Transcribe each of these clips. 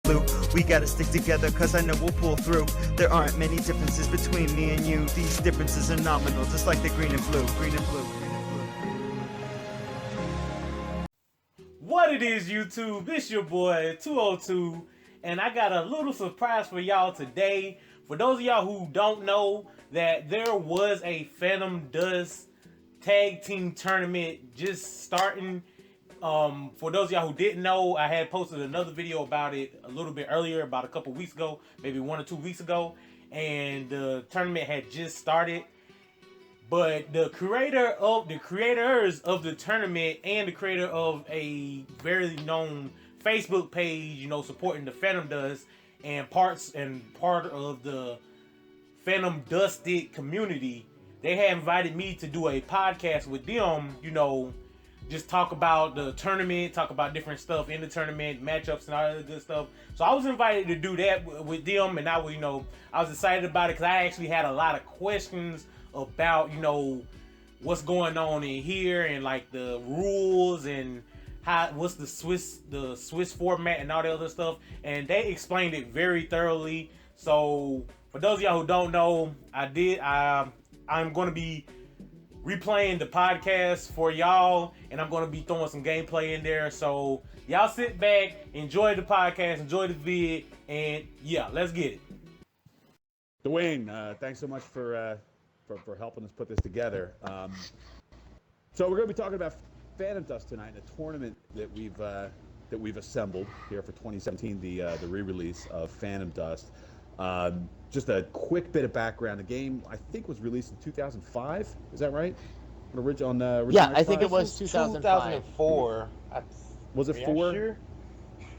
flu. We gotta stick together, cause I know we'll pull through. There aren't many differences between me and you. These differences are nominal, just like the green and blue. Green and blue. What it is, YouTube? It's your boy 202, and I got a little surprise for y'all today. For those of y'all who don't know, that there was a Phantom Dust tag team tournament just starting. For those of y'all who didn't know, I had posted another video about it a little bit earlier, about a couple weeks ago, maybe 1 or 2 weeks ago, and the tournament had just started. But the creators of the tournament and the creator of a very known Facebook page, you know, supporting the Phantom Dust and part of the Phantom Dusted community, they had invited me to do a podcast with them, you know, just talk about the tournament, talk about different stuff in the tournament, matchups and all that good stuff. So I was invited to do that with them, and I was excited about it because I actually had a lot of questions about, you know, what's going on in here and like the rules and what's the Swiss format and all the other stuff, and they explained it very thoroughly. So for those of y'all who don't know, I'm going to be replaying the podcast for y'all, and I'm going to be throwing some gameplay in there. So y'all sit back, enjoy the podcast, enjoy the vid, and yeah, let's get it. Dwayne, thanks so much for helping us put this together. So we're going to be talking about Phantom Dust tonight, a tournament that we've assembled here for 2017, the re-release of Phantom Dust. Just a quick bit of background. The game, I think, was released in 2005. Is that right? Yeah, I think it was 2004. Was it 4? Sure?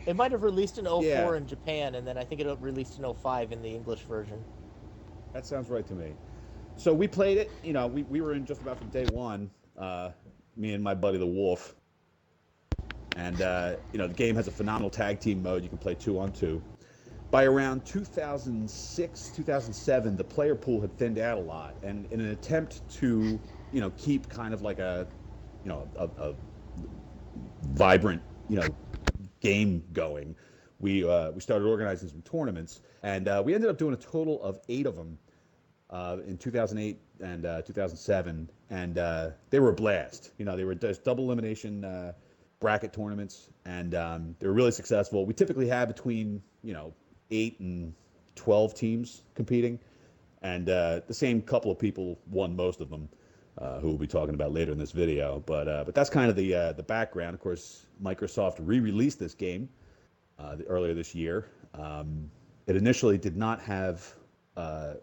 It might have released in 04 Yeah. in Japan, and then I think it released in 05 in the English version. That sounds right to me. So we played it. You know, we were in just about from day one. Me and my buddy the Wolf. And you know, the game has a phenomenal tag team mode. You can play 2-on-2. By around 2006, 2007, the player pool had thinned out a lot, and in an attempt to, you know, keep kind of like a vibrant, you know, game going, we started organizing some tournaments, and we ended up doing a total of 8 of them in 2008 and 2007, and they were a blast. You know, they were just double elimination bracket tournaments, and they were really successful. We typically have between, you know, 8 and 12 teams competing, and the same couple of people won most of them, who we'll be talking about later in this video. But that's kind of the background. Of course, Microsoft re-released this game earlier this year. It initially did not have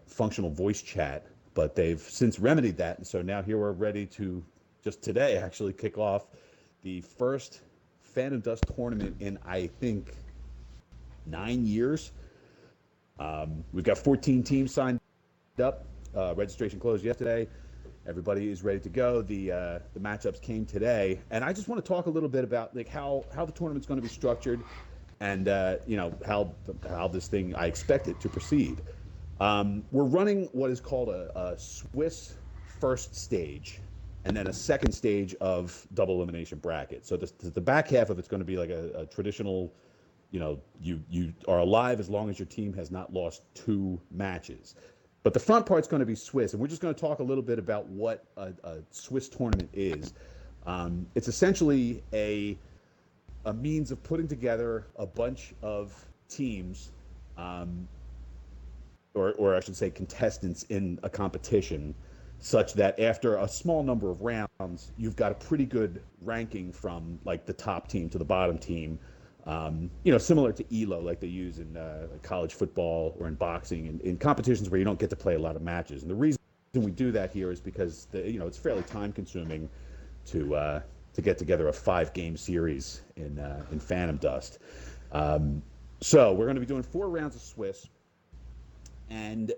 functional voice chat, but they've since remedied that, and so now here we're ready to just today actually kick off the first Phantom Dust tournament in, I think, 9 years. We've got 14 teams signed up. Registration closed yesterday. Everybody is ready to go. The matchups came today, and I just want to talk a little bit about like how the tournament's going to be structured, and you know, how this thing, I expect it to proceed. We're running what is called a Swiss first stage, and then a second stage of double elimination bracket. So the back half of it's going to be like a traditional, you know, you are alive as long as your team has not lost 2 matches. But the front part's going to be Swiss, and we're just going to talk a little bit about what a Swiss tournament is. It's essentially a means of putting together a bunch of teams, or I should say contestants in a competition, such that after a small number of rounds, you've got a pretty good ranking from like the top team to the bottom team. You know, similar to ELO, like they use in college football or in boxing, in competitions where you don't get to play a lot of matches. And the reason we do that here is because you know, it's fairly time-consuming to get together a 5-game series in Phantom Dust. So we're going to be doing 4 rounds of Swiss, and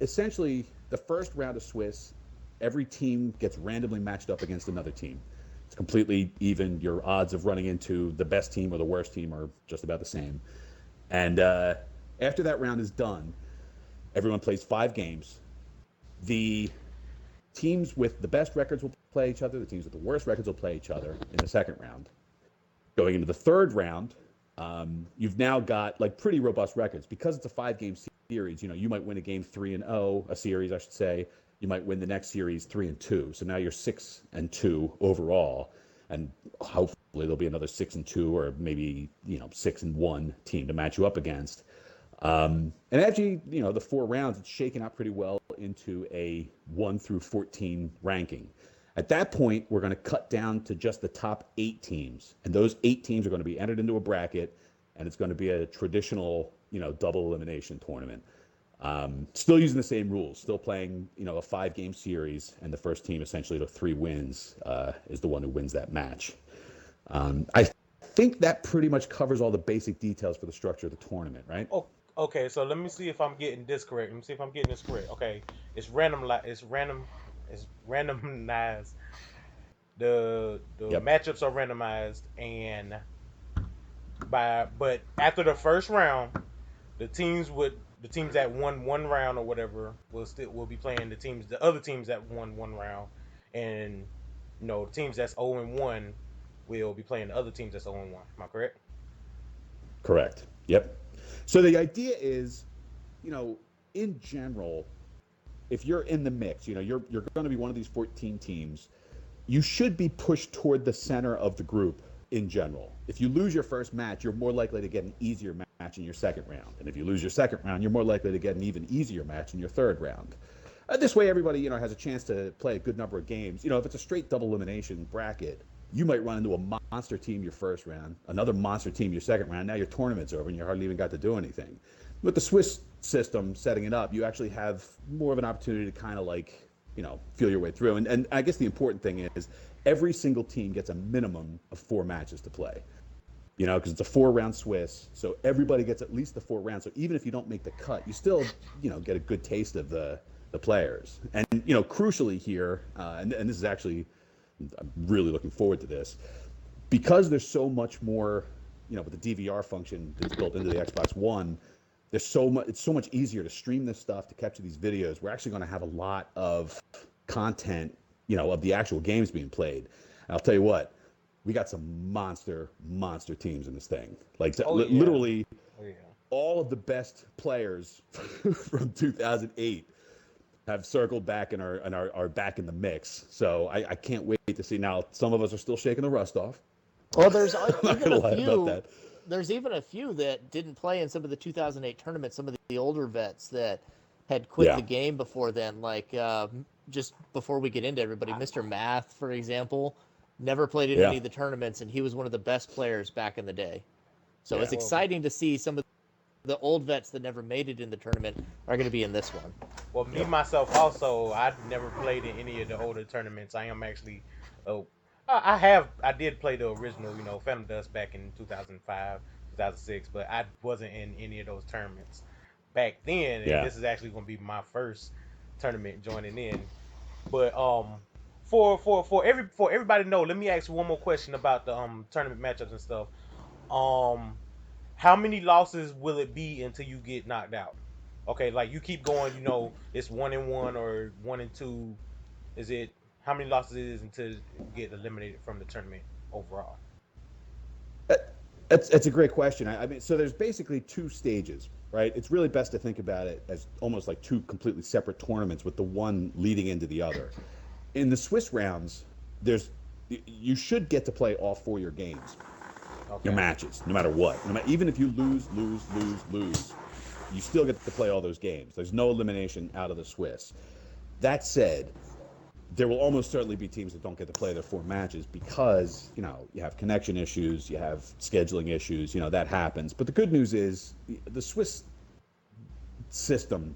essentially the first round of Swiss, every team gets randomly matched up against another team. It's completely even. Your odds of running into the best team or the worst team are just about the same. And after that round is done, everyone plays 5 games. The teams with the best records will play each other. The teams with the worst records will play each other in the second round. Going into the third round, You've now got like pretty robust records because it's a 5-game series. You know, you might win a game 3-0, a series, I should say. You might win the next series 3-2. So now you're 6-2 overall, and hopefully there'll be another 6-2 or maybe 6-1 team to match you up against. And actually, the 4 rounds, it's shaken out pretty well into a 1-14 ranking. At that point, we're going to cut down to just the top 8 teams, and those 8 teams are going to be entered into a bracket, and it's going to be a traditional, double elimination tournament. Still using the same rules, still playing, a 5-game series, and the first team essentially to 3 wins is the one who wins that match. I think that pretty much covers all the basic details for the structure of the tournament, right? Oh, okay. So let me see if I'm getting this correct. Let me see if I'm getting this correct. Okay, it's random. It's random. It's randomized. The Yep. matchups are randomized, and but after the first round, the teams that won one round or whatever will be playing the other teams that won one round, and the teams that's 0-1 will be playing the other teams that's 0-1. Am I correct? Correct. Yep. So the idea is, in general, if you're in the mix, you're going to be one of these 14 teams. You should be pushed toward the center of the group in general. If you lose your first match, you're more likely to get an easier match in your second round. And if you lose your second round, you're more likely to get an even easier match in your third round. This way, everybody, has a chance to play a good number of games. If it's a straight double elimination bracket, you might run into a monster team your first round, another monster team your second round. Now your tournament's over and you hardly even got to do anything. With the Swiss system setting it up, you actually have more of an opportunity to kind of feel your way through. And I guess the important thing is every single team gets a minimum of 4 matches to play. Because it's a 4-round Swiss, so everybody gets at least the 4 rounds. So even if you don't make the cut, you still, get a good taste of the players. And crucially here, and this is actually, I'm really looking forward to this, because there's so much more, with the DVR function that's built into the Xbox One. It's so much easier to stream this stuff, to capture these videos. We're actually going to have a lot of content, of the actual games being played. And I'll tell you what, we got some monster teams in this thing. Like literally, all of the best players from 2008 have circled back and are back in the mix. So I can't wait to see. Now, some of us are still shaking the rust off. Well, there's even a lie few. about that. There's even a few that didn't play in some of the 2008 tournaments. Some of the older vets that had quit the game before then. Like just before we get into everybody, Mr. Math, for example, never played in any of the tournaments, and he was one of the best players back in the day. So it's exciting to see some of the old vets that never made it in the tournament are going to be in this one. Well, me myself also, I've never played in any of the older tournaments. I am actually, I did play the original, Phantom Dust back in 2005, 2006, but I wasn't in any of those tournaments back then. And this is actually going to be my first tournament joining in. But for everybody to know, let me ask you one more question about the tournament matchups and stuff. How many losses will it be until you get knocked out? Okay, like you keep going, it's 1-1 or 1-2. Is it how many losses it is until you get eliminated from the tournament overall? That's a great question. I mean, so there's basically 2 stages, right? It's really best to think about it as almost like 2 completely separate tournaments with the one leading into the other. In the Swiss rounds, you should get to play all 4 your games, your matches, no matter what. Even if you lose, you still get to play all those games. There's no elimination out of the Swiss. That said, there will almost certainly be teams that don't get to play their 4 matches because, you have connection issues, you have scheduling issues, that happens. But the good news is the Swiss system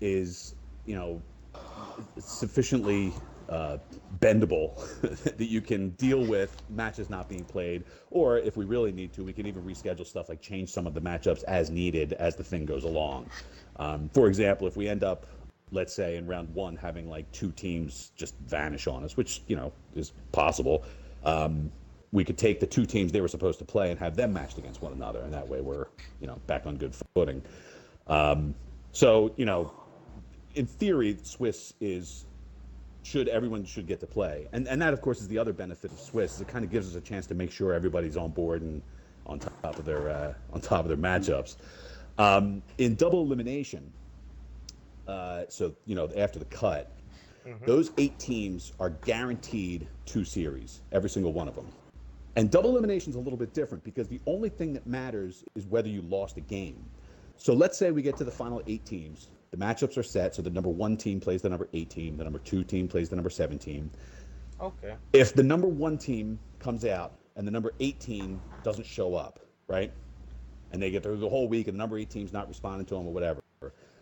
is, sufficiently bendable that you can deal with matches not being played, or if we really need to, we can even reschedule stuff like change some of the matchups as needed as the thing goes along. For example, if we end up, let's say in round 1 having like 2 teams just vanish on us, which is possible, we could take the 2 teams they were supposed to play and have them matched against one another, and that way we're back on good footing. So in theory, Swiss everyone should get to play, and that of course is the other benefit of Swiss. Is it kind of gives us a chance to make sure everybody's on board and on top of their matchups. In double elimination, so after the cut, those 8 teams are guaranteed 2 series, every single one of them. And double elimination is a little bit different because the only thing that matters is whether you lost a game. So let's say we get to the final 8 teams. The matchups are set, so the number 1 team plays the number 8 team, the number 2 team plays the number 7 team. Okay. If the number 1 team comes out and the number 8 team doesn't show up, right? And they get through the whole week and the number 8 team's not responding to them or whatever.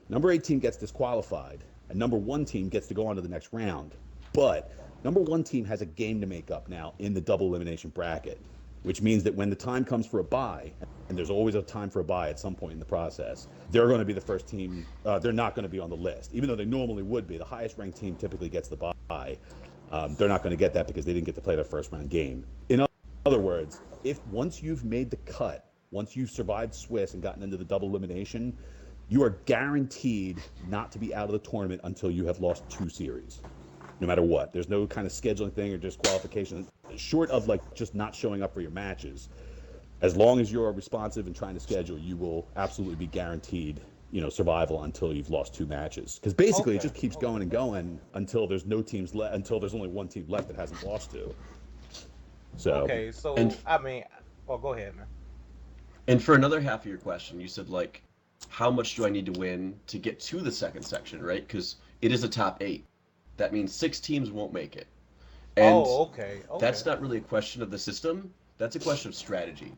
Number 8 team gets disqualified and number 1 team gets to go on to the next round. But number 1 team has a game to make up now in the double elimination bracket, which means that when the time comes for a bye, and there's always a time for a bye at some point in the process, they're going to be the first team. They're not going to be on the list, even though they normally would be. The highest ranked team typically gets the bye. They're not going to get that because they didn't get to play their first round game. In other words, if once you've made the cut, once you've survived Swiss and gotten into the double elimination, you are guaranteed not to be out of the tournament until you have lost 2 series, no matter what. There's no kind of scheduling thing or disqualification, short of like just not showing up for your matches. As long as you're responsive and trying to schedule, you will absolutely be guaranteed, survival until you've lost 2 matches. Because basically it just keeps going and going until there's no teams left, until there's only 1 team left that hasn't lost to. So Okay, so go ahead, man. And for another half of your question, you said like, how much do I need to win to get to the second section, right? Because it is a top 8. That means 6 teams won't make it. And okay. That's not really a question of the system. That's a question of strategy.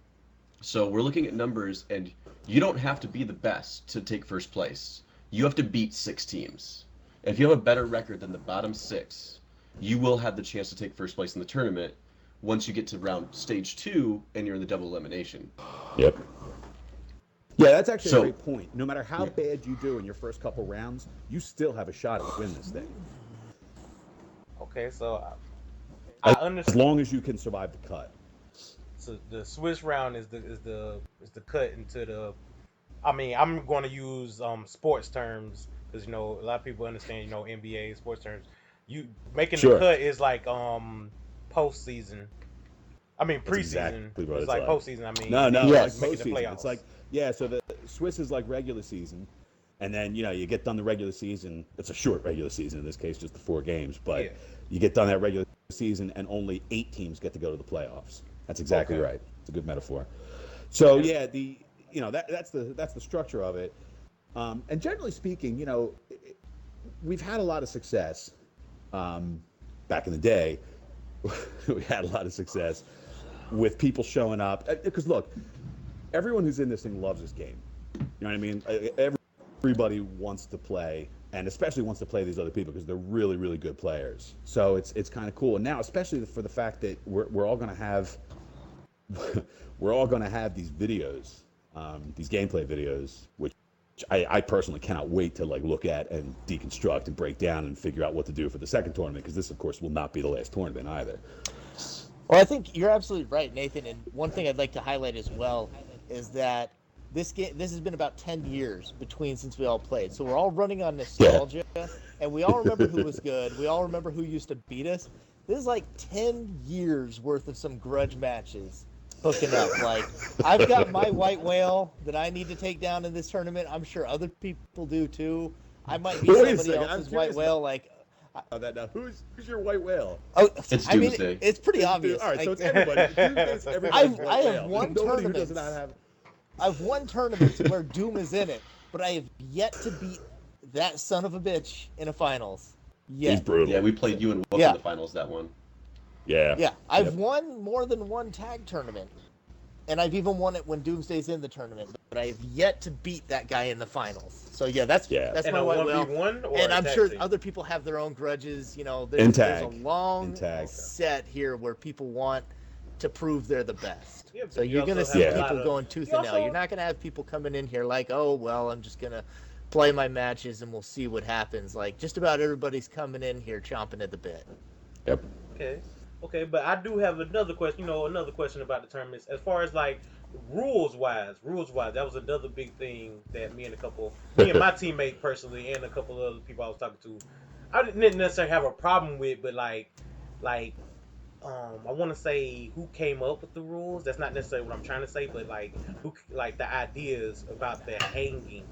So we're looking at numbers, and you don't have to be the best to take first place. You have to beat 6 teams. And if you have a better record than the bottom 6, you will have the chance to take first place in the tournament once you get to stage 2 and you're in the double elimination. Yep. Yeah, that's actually a great point. No matter how bad you do in your first couple rounds, you still have a shot at win this thing. Okay, so I understand. As long as you can survive the cut. So the Swiss round is the cut into the. I mean, I'm going to use sports terms because a lot of people understand NBA sports terms. You making the cut is like postseason. I mean preseason. Exactly what it's like postseason. I mean no, yes. like Making the postseason. playoffs. It's like so the Swiss is like regular season, and then you get done the regular season. It's a short regular season in this case, just the 4 games, but you get done that regular season, and only 8 teams get to go to the playoffs. That's exactly right. It's a good metaphor. So that's the structure of it. And generally speaking, we've had a lot of success. Back in the day, we had a lot of success with people showing up. Because look, everyone who's in this thing loves this game. You know what I mean? Everybody wants to play, and especially wants to play these other people because they're really, really good players. So it's kind of cool. And now, especially for the fact that we're all going to have these videos, these gameplay videos, which I personally cannot wait to look at and deconstruct and break down and figure out what to do for the second tournament, because this, of course, will not be the last tournament either. Well, I think you're absolutely right, Nathan. And one thing I'd like to highlight as well is that this has been about 10 years since we all played. So we're all running on nostalgia, and we all remember who was good. We all remember who used to beat us. This is like 10 years worth of some grudge matches hooking up. Like, I've got my white whale that I need to take down in this tournament. I'm sure other people do too. I might be somebody else's white whale. Who's your white whale? Oh, it's Doomsday. I mean, it's pretty obvious. All right, so it's everybody. Doomsday's everybody's white I have whale. won Nobody who tournaments. does not have. I've won tournaments where Doom is in it, but I have yet to beat that son of a bitch in a finals. He's brutal. Yeah, we played you and Wolf in the finals that one. Yeah. Yeah, I've won more than one tag tournament, and I've even won it when Doomsday's in the tournament, but I have yet to beat that guy in the finals. So that's and my white whale. 1v1 And I'm sure other people have their own grudges. There's a long set here where people want to prove they're the best. Yeah, so you're going to see people going tooth and nail. You're not going to have people coming in here like, oh, well, I'm just going to play my matches and we'll see what happens. Like, just about everybody's coming in here chomping at the bit. Yep. Okay, but I do have another question. Another question about the tournaments. As far as rules wise, that was another big thing that me and my teammate personally, and a couple of other people I was talking to, I didn't necessarily have a problem with, but I want to say who came up with the rules. That's not necessarily what I'm trying to say, but like who like the ideas about the hanging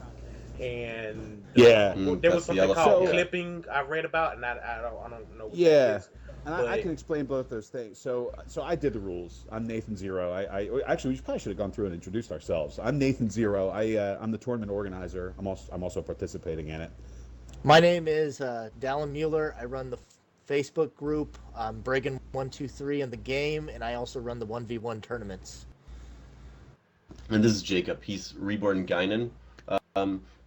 and Yeah. there was That's the something elephant. called So Yeah. clipping I read about, and I don't know what that yeah, is, and I but can explain both those things. So I did the rules. I'm Nathan Zero. I actually we probably should have gone through and introduced ourselves. I'm Nathan Zero. I'm the tournament organizer. I'm also participating in it. My name is Dallin Mueller. I run the Facebook group Bregan123 in the game, and I also run the 1v1 tournaments. And this is Jacob. He's Reborn Guinan.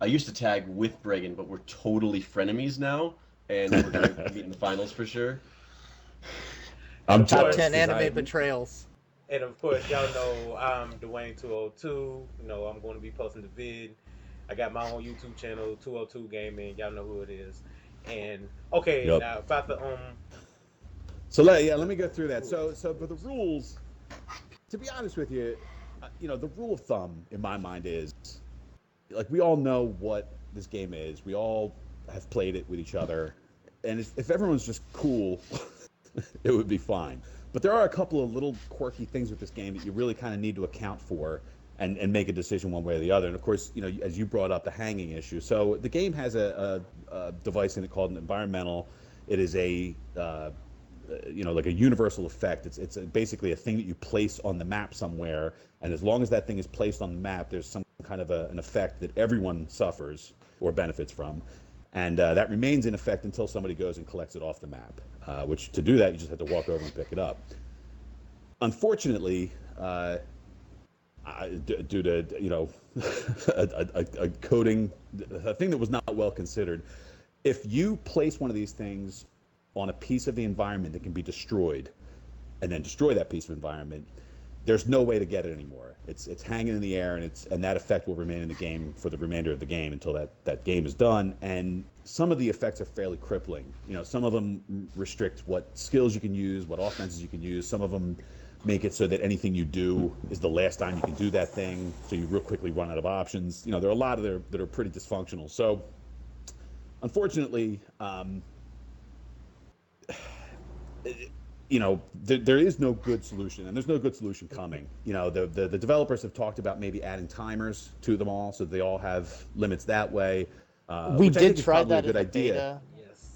I used to tag with Bregan, but we're totally frenemies now, and we're gonna meet in the finals for sure. and I'm of Top jealous course 10 because anime betrayals. y'all know I'm Dwayne 202. You know I'm going to be posting the vid. I got my own YouTube channel 202 Gaming. Y'all know who it is. And okay, yep. now about the Let me go through that. rules. So for the rules, to be honest with you, the rule of thumb in my mind is like we all know what this game is. We all have played it with each other, and if everyone's just cool, it would be fine. But there are a couple of little quirky things with this game that you really kind of need to account for and make a decision one way or the other. And of course, as you brought up, the hanging issue. So the game has a device in it called an environmental. It is like a universal effect. It's basically a thing that you place on the map somewhere, and as long as that thing is placed on the map, there's some kind of an effect that everyone suffers or benefits from, and that remains in effect until somebody goes and collects it off the map. Which to do that, you just have to walk over and pick it up. Unfortunately, due to a coding, a thing that was not well considered, if you place one of these things on a piece of the environment that can be destroyed, and then destroy that piece of environment, there's no way to get it anymore. It's hanging in the air, and that effect will remain in the game for the remainder of the game until that game is done. And some of the effects are fairly crippling. Some of them restrict what skills you can use, what offenses you can use. Some of them make it so that anything you do is the last time you can do that thing, so you real quickly run out of options. There are a lot of there that are pretty dysfunctional. So, unfortunately, there is no good solution, and there's no good solution coming. The developers have talked about maybe adding timers to them all, so they all have limits that way. We Which I did think is try probably a that in good the idea. beta. Yes.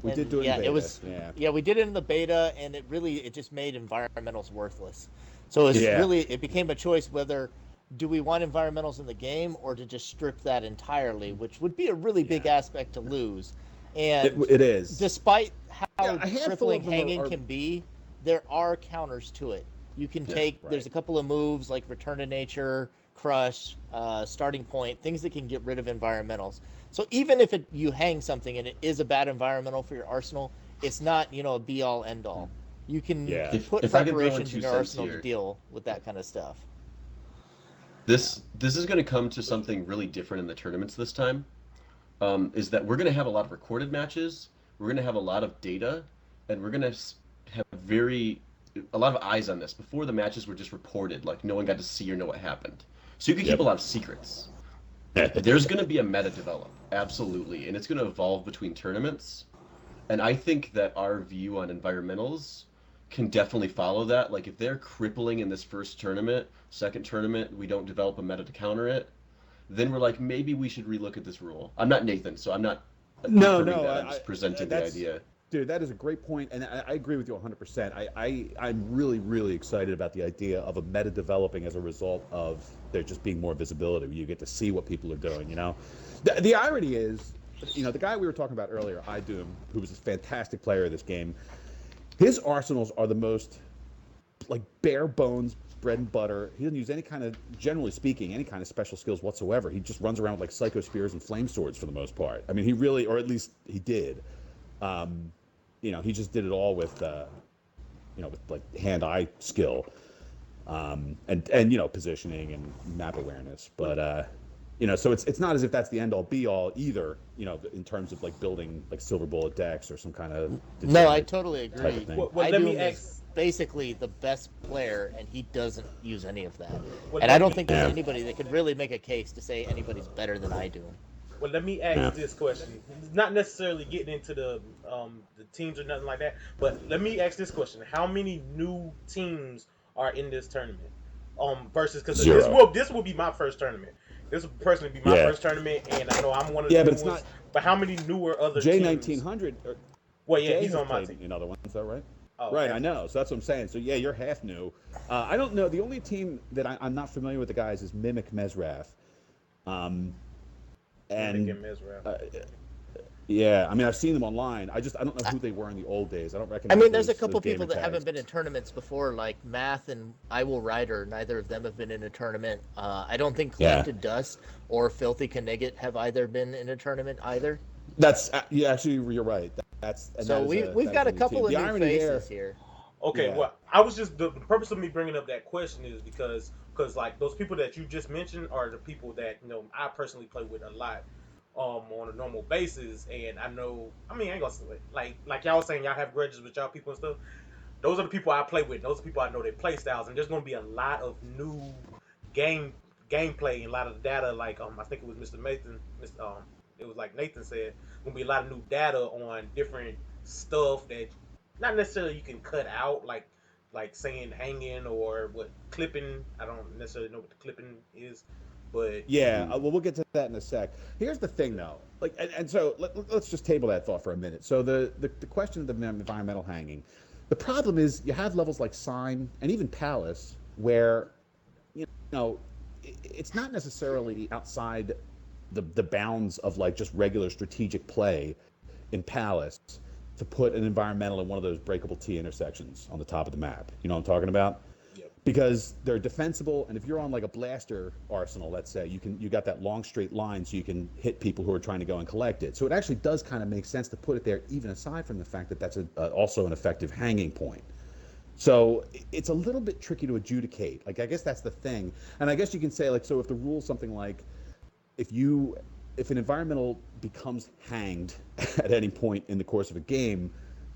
We And did do it in yeah, beta. it was Yeah. we did it in the beta, and it just made environmentals worthless. So Yeah. it became a choice whether do we want environmentals in the game or to just strip that entirely, which would be a really big aspect to lose. And It is. despite Yeah, how a handful crippling of them hanging are can be, there are counters to it. You can take right. there's a couple of moves like Return to Nature, Crush, Starting Point, things that can get rid of environmentals. So even if you hang something and it is a bad environmental for your arsenal, it's not a be all end all. You can Yeah. put If I could throw in preparations in 2 your cents arsenal to here, deal with that kind of stuff. this is going to come to something really different in the tournaments this time. Is that we're going to have a lot of recorded matches, we're going to have a lot of data, and we're going to have a lot of eyes on this. Before, the matches were just reported, like no one got to see or know what happened. So you can keep a Yep. lot of secrets. There's going to be a meta develop, absolutely, and it's going to evolve between tournaments. And I think that our view on environmentals can definitely follow that. Like if they're crippling in this first tournament, second tournament, we don't develop a meta to counter it, then we're like, maybe we should relook at this rule. I'm not Nathan, so I'm not No, confirming no, that. I'm just presenting the idea. Dude, that is a great point, and I agree with you 100%. I'm really, really excited about the idea of a meta developing as a result of there just being more visibility. You get to see what people are doing. The irony is, the guy we were talking about earlier, iDoom, who was a fantastic player of this game, his arsenals are the most like bare bones, bread and butter. He doesn't use generally speaking, any kind of special skills whatsoever. He just runs around with like psycho spears and flame swords for the most part. I mean, he really, or at least he did. He just did it all with like hand-eye skill, and positioning and map awareness. But so it's not as if that's the end-all be-all either. In terms of like building like silver bullet decks or some kind of No, I totally type agree. of thing. Well, I let do me is ask. basically the best player, and he doesn't use any of that. Well, And I let don't me. think there's anybody that could really make a case to say anybody's better than I do. Well, let me ask this question. Not necessarily getting into the teams or nothing like that, but let me ask this question: how many new teams are in this tournament? Versus because Zero. this will be my first tournament. This will personally be my Yeah. first tournament, and I know I'm one of the Yeah, but new it's ones. not But how many newer other J teams? 1900. Well, yeah, Jay he's has on my played team. in other ones, is that right? Oh, Right, has I he? know. So that's what I'm saying. So yeah, you're half new. I don't know. The only team that I'm not familiar with the guys is Mimic Mesrath. Um, Mimic and and Mesra. uh, yeah, I mean I've seen them online. I don't know who they were in the old days. I don't I recognize mean, there's a those couple gamer people that haven't tags. been in tournaments before, like Math and I Will Rider. Neither of them have been in a tournament. I don't think Yeah, Collected Dust or Filthy Knigget have either been in a tournament either. that's yeah. Actually, you're right. So we've that is got a a new team. couple of The new irony there, faces here. Okay, yeah, well, I was just the purpose of me bringing up that question is because like those people that you just mentioned are the people that I personally play with a lot, on a normal basis, and I know I mean I ain't gonna say it. Like y'all was saying y'all have grudges with y'all people and stuff. Those are the people I play with. Those are people I know their play styles, and there's gonna be a lot of new game gameplay and a lot of data. Like I think it was Mr. Nathan, it was like Nathan said, gonna be a lot of new data on different stuff that not necessarily you can cut out, like saying hanging or what clipping. I don't necessarily know what the clipping is, but yeah. Well, we'll get to that in a sec. Here's the thing, though. Like, and so let's just table that thought for a minute. So the question of the environmental hanging, the problem is you have levels like Sign and even Palace where you know it's not necessarily outside the bounds of like just regular strategic play in Palace to put an environmental in one of those breakable T intersections on the top of the map. You know what I'm talking about? yep. Because they're defensible, and if you're on like a blaster arsenal, let's say, you got that long straight line, so you can hit people who are trying to go and collect it. So it actually does kind of make sense to put it there, even aside from the fact that that's also an effective hanging point. So it's a little bit tricky to adjudicate. Like I guess that's the thing, and I guess you can say like so if the rule's something like if you if an environmental becomes hanged at any point in the course of a game,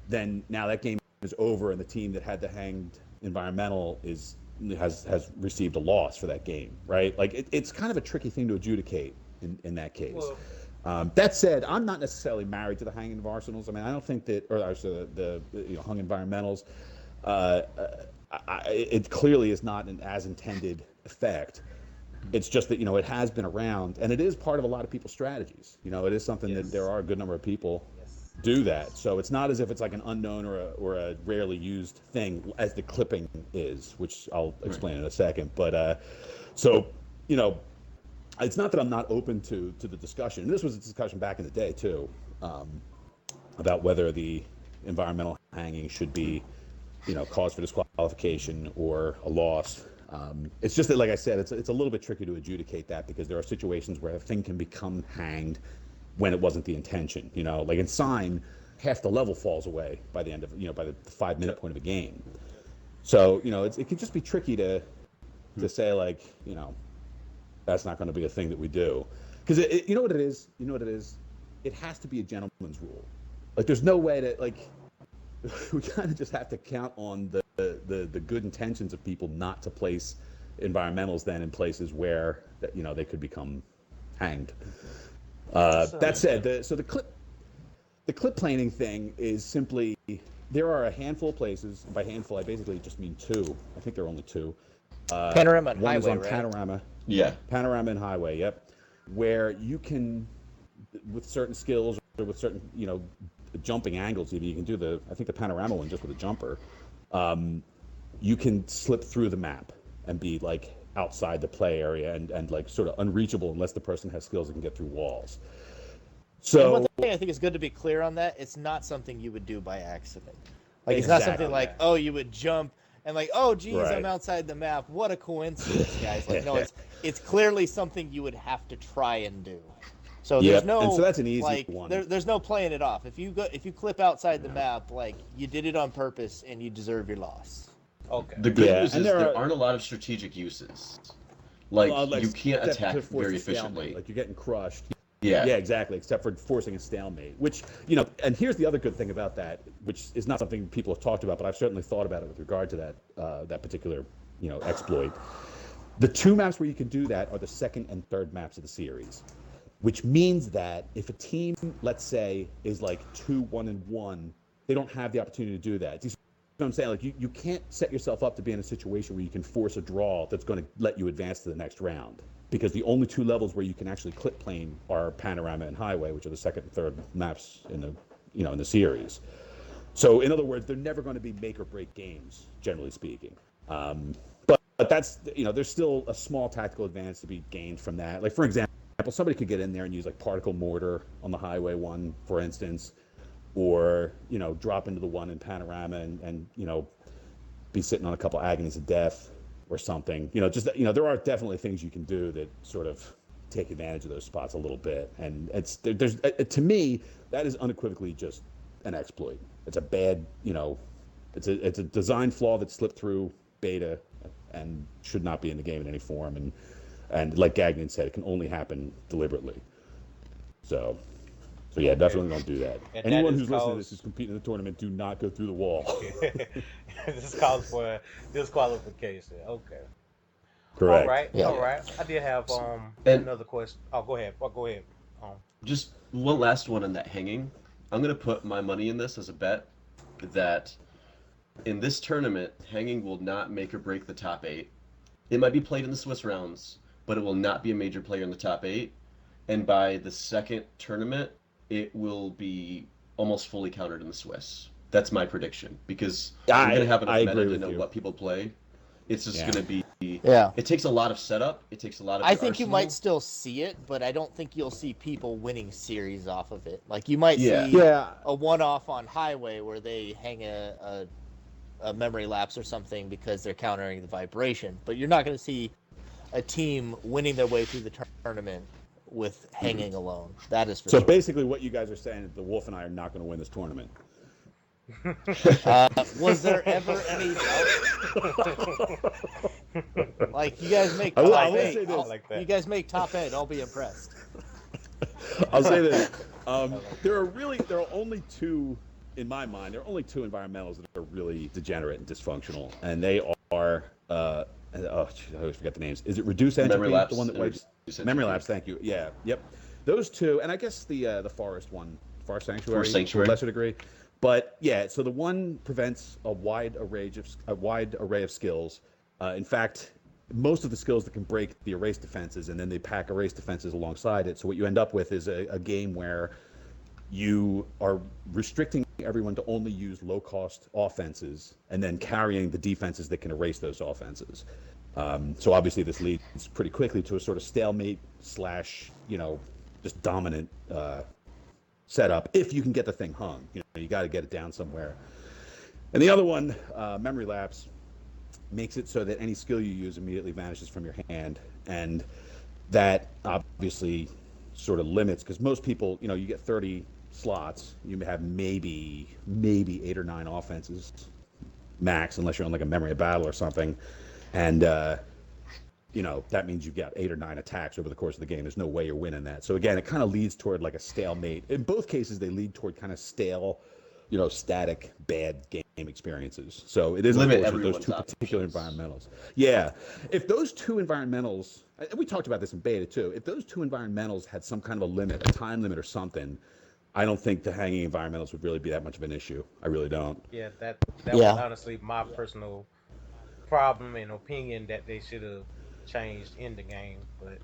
then now that game is over, and the team that had the hanged environmental has received a loss for that game, right? Like it's kind of a tricky thing to adjudicate in that case. Well, That said, I'm not necessarily married to the hanging of arsenals. I mean, I don't think that, or the hung environmentals. Uh, it clearly is not an as intended effect. It's just that it has been around, and it is part of a lot of people's strategies. It is something that there yes, are a good number of people yes, do yes. that. So it's not as if it's like an unknown or a rarely used thing as the clipping is, which I'll explain in a second. But so you know, it's not that I'm not open to the discussion. And this was a discussion back in the day too, about whether the environmental hanging should be cause for disqualification or a loss. It's just that, like I said, it's a little bit tricky to adjudicate that because there are situations where a thing can become hanged when it wasn't the intention. Like in Sign, half the level falls away by the end of by the 5 minute point of a game. So it can just be tricky to say like that's not going to be a thing that we do because you know what it is. It has to be a gentleman's rule. Like there's no way to like we kind of just have to count on the good intentions of people not to place environmentals then in places where they could become hanged. That said, the clip planing thing is simply there are a handful of places. And by handful, I basically just mean two. I think there are only two. Panorama and One is Highway, on right? Yeah. Panorama and Highway. Yep, where you can, with certain skills or with certain jumping angles, you can do I think the Panorama one just with a jumper. You can slip through the map and be like outside the play area and like sort of unreachable unless the person has skills that can get through walls. And one So thing I think is good to be clear on that, it's not something you would do by accident. Like it's not something exactly, like, oh, you would jump and like, oh geez, I'm right. outside the map. What a coincidence, guys. Like no, it's clearly something you would have to try and do. So there's Yep, and so no that's an easy like one. there's no playing it off. If you clip outside the map, like you did it on purpose and you deserve your loss. Okay. The good news and is there aren't a lot of strategic uses. Like like you can't except attack to force very a stalemate, efficiently. like you're getting crushed. Yeah. Yeah, exactly. Except for forcing a stalemate, which and here's the other good thing about that, which is not something people have talked about, but I've certainly thought about it with regard to that particular exploit. The two maps where you can do that are the second and third maps of the series. which means that if a team, let's say, is like 2-1-1, they don't have the opportunity to do that. Do you see what I'm saying? Like you can't set yourself up to be in a situation where you can force a draw that's going to let you advance to the next round, because the only two levels where you can actually clip plane are Panorama and Highway, which are the second and third maps in the in the series. So in other words, they're never going to be make or break games, generally speaking. But that's, there's still a small tactical advantage to be gained from that. Like, for example, somebody could get in there and use like particle mortar on the Highway one, for instance, or drop into the one in Panorama and be sitting on a couple agonies of death or something. There are definitely things you can do that sort of take advantage of those spots a little bit. And there's to me, that is unequivocally just an exploit. It's a bad, it's a design flaw that slipped through beta and should not be in the game in any form. And like Gagnon said, it can only happen deliberately. So yeah, definitely don't do that. And Anyone that who's listening to this who's competing in the tournament, do not go through the wall. This calls for disqualification. Okay. Correct. All right. Yeah. All right. I did have And- another question. Oh, go ahead. Go ahead. Just one last one on that hanging. I'm gonna put my money in this as a bet that in this tournament, hanging will not make or break the top 8. It might be played in the Swiss rounds, but it will not be a major player in the top 8. And by the second tournament, it will be almost fully countered in the Swiss. That's my prediction, because we're gonna have enough meta to know what people play. It's just gonna be. Yeah. It takes a lot of setup. It takes a lot of. I think you arsenal. might still see it, but I don't think you'll see people winning series off of it. Like you might see a one-off on Highway where they hang a memory lapse or something because they're countering the vibration, but you're not going to see a team winning their way through the tournament with hanging alone. That is for So sure. basically, what you guys are saying is the Wolf and I are not going to win this tournament. Was there ever any doubt? Like you guys make I will top say 8. this. like that. You guys make top 8. I'll be impressed. I'll say this. There are only two, in my mind, there are only two environmentals that are really degenerate and dysfunctional, and they are, I always forget the names. Is it Reduce Entropy? Memory Lapse The one that and wipes? Reduce Memory Entropy. Lapse, thank you. Yeah, yep. Those two, and I guess the Forest one, Forest Sanctuary, Forest Sanctuary. to a lesser degree. But yeah, so the one prevents a wide array of skills. In fact, most of the skills that can break the erase defenses, and then they pack erase defenses alongside it. So what you end up with is a game where you are restricting everyone to only use low-cost offenses, and then carrying the defenses that can erase those offenses. So obviously, this leads pretty quickly to a sort of stalemate / just dominant setup. If you can get the thing hung, you got to get it down somewhere. And the other one, Memory Lapse, makes it so that any skill you use immediately vanishes from your hand, and that obviously sort of limits, because most people, you get 30 slots, you have maybe 8 or 9 offenses max, unless you're on like a memory of battle or something, and that means you've got 8 or 9 attacks over the course of the game. There's no way you're winning that. So again, it kind of leads toward like a stalemate. In both cases, they lead toward kind of stale, static, bad game experiences. So it is Limit unfortunate those everyone's two particular environmentals. Yeah, if those two environmentals, and we talked about this in beta too, if those two environmentals had some kind of a limit, a time limit or something, I don't think the hanging environmentals would really be that much of an issue. I really don't. Yeah, that was honestly my personal problem and opinion that they should have changed in the game, but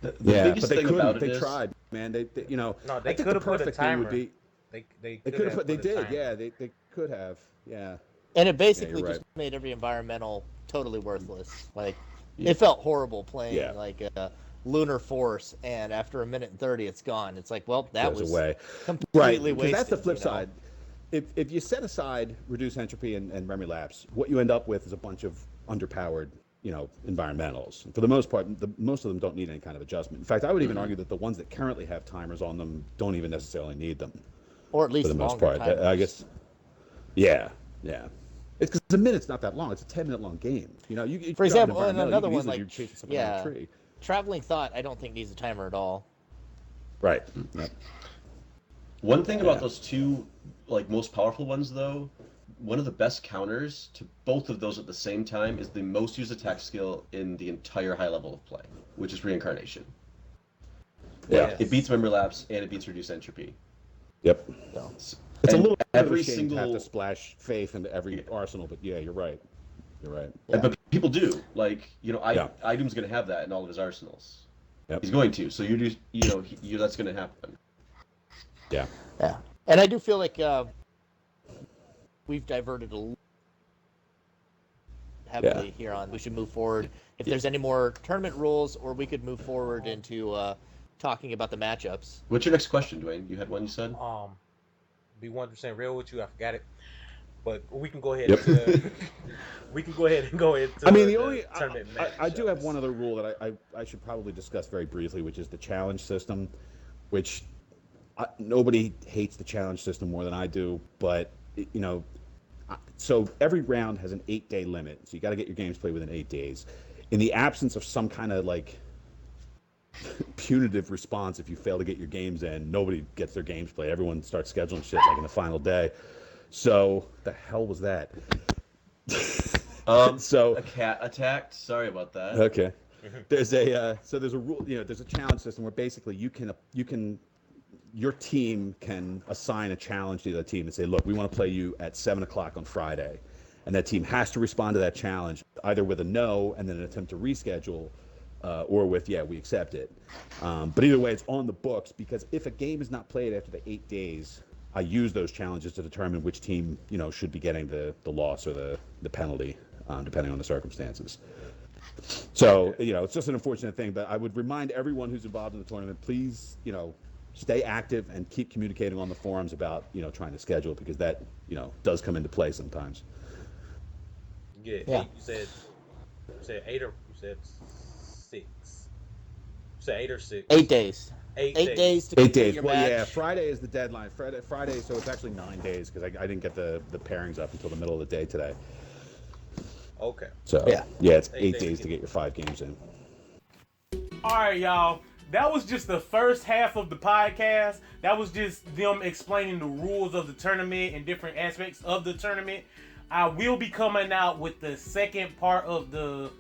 The Yeah, biggest but they thing about couldn't. it They is, tried, man. They no, I they think the could have put a perfect thing would timer. be. They They could could have have put. They a did. timer. Yeah, they could have. Yeah. And it basically you're just right. made every environmental totally worthless. Like Yeah. it felt horrible playing Yeah. like a Lunar Force, and after a minute and 30, it's gone. It's like, well, that Goes was away. completely Because that's the wasted, flip side. If you set aside Reduce Entropy and Memory Lapse, what you end up with is a bunch of underpowered, environmentals. For the most part, most of them don't need any kind of adjustment. In fact, I would even argue that the ones that currently have timers on them don't even necessarily need them. Or at least For the most longer part, timers. I guess. Yeah. It's because a minute's not that long. It's a 10-minute long game. You For drop an example, and environmental, another you can one, easily like, be chasing something down a tree. Traveling Thought, I don't think needs a timer at all. Right. Yep. one thing about Yeah. those two, like, most powerful ones, though, one of the best counters to both of those at the same time is the most used attack skill in the entire high level of play, which is Reincarnation. Yeah. It beats member lapse and it beats reduced entropy. Yep. So, It's a And little bit of every a shame to have to single splash faith into every arsenal, but yeah, you're right. You're right. yeah. but people do like Yeah. Item's gonna have that in all of his arsenals. Yep. He's going to. So you do that's gonna happen. Yeah. Yeah, and I do feel like we've diverted a little heavily here on. We should move forward. If there's any more tournament rules, or we could move forward into talking about the matchups. What's your next question, Dwayne? You had one you said? Be 100% real with you. I forgot it, but we can go ahead. Yep. Into, we can go ahead and go into. I mean, the only tournament I do have matchups. one other rule that I should probably discuss very briefly, which is the challenge system, which nobody hates the challenge system more than I do, but so every round has an 8-day limit, so you got to get your games played within 8 days. In the absence of some kind of like punitive response, if you fail to get your games in, nobody gets their games played. Everyone starts scheduling shit like in the final day. So the hell was that? So a cat attacked. Sorry about that. okay. There's a rule. There's a challenge system where basically your team can assign a challenge to the other team and say, look, we want to play you at 7:00 on Friday, and that team has to respond to that challenge either with a no and then an attempt to reschedule, or with we accept it. But either way, it's on the books, because if a game is not played after the 8 days, I use those challenges to determine which team should be getting the loss or the penalty, depending on the circumstances. So it's just an unfortunate thing, but I would remind everyone who's involved in the tournament, please stay active and keep communicating on the forums about trying to schedule, because that does come into play sometimes. Yeah. Yeah. You said 8 or you said 6. You said 8 or 6. 8 days. 8 days to 8 complete days. your Well, match. yeah, Friday is the deadline. Friday, so it's actually 9 days, because I didn't get the pairings up until the middle of the day today. Okay. So Yeah. it's 8 8 days to get your 5 games in. All right, y'all. That was just the first half of the podcast. That was just them explaining the rules of the tournament and different aspects of the tournament. I will be coming out with the second part of the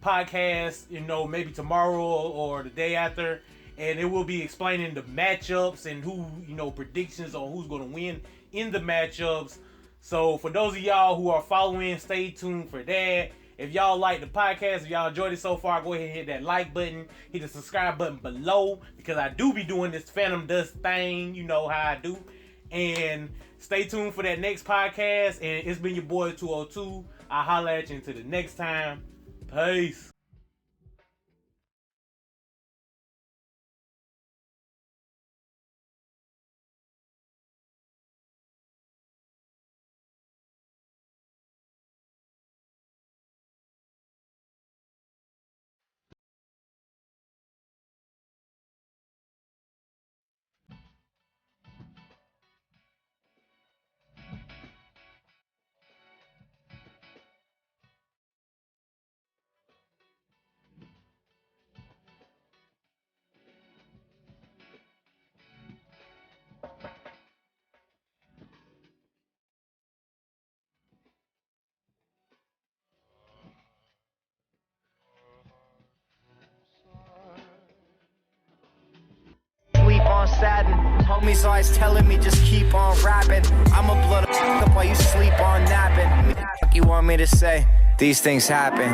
podcast, maybe tomorrow or the day after. And it will be explaining the matchups and who, predictions on who's going to win in the matchups. So for those of y'all who are following, stay tuned for that. If y'all like the podcast, if y'all enjoyed it so far, go ahead and hit that like button, hit the subscribe button below, because I do be doing this Phantom Dust thing, you know how I do. And stay tuned for that next podcast. And it's been your boy 202. I'll holler at you until the next time. Peace. Sleep on Saturn. Homies always telling me just keep on rapping. I'ma blow the up while you sleep on napping. What you want me to say? These things happen.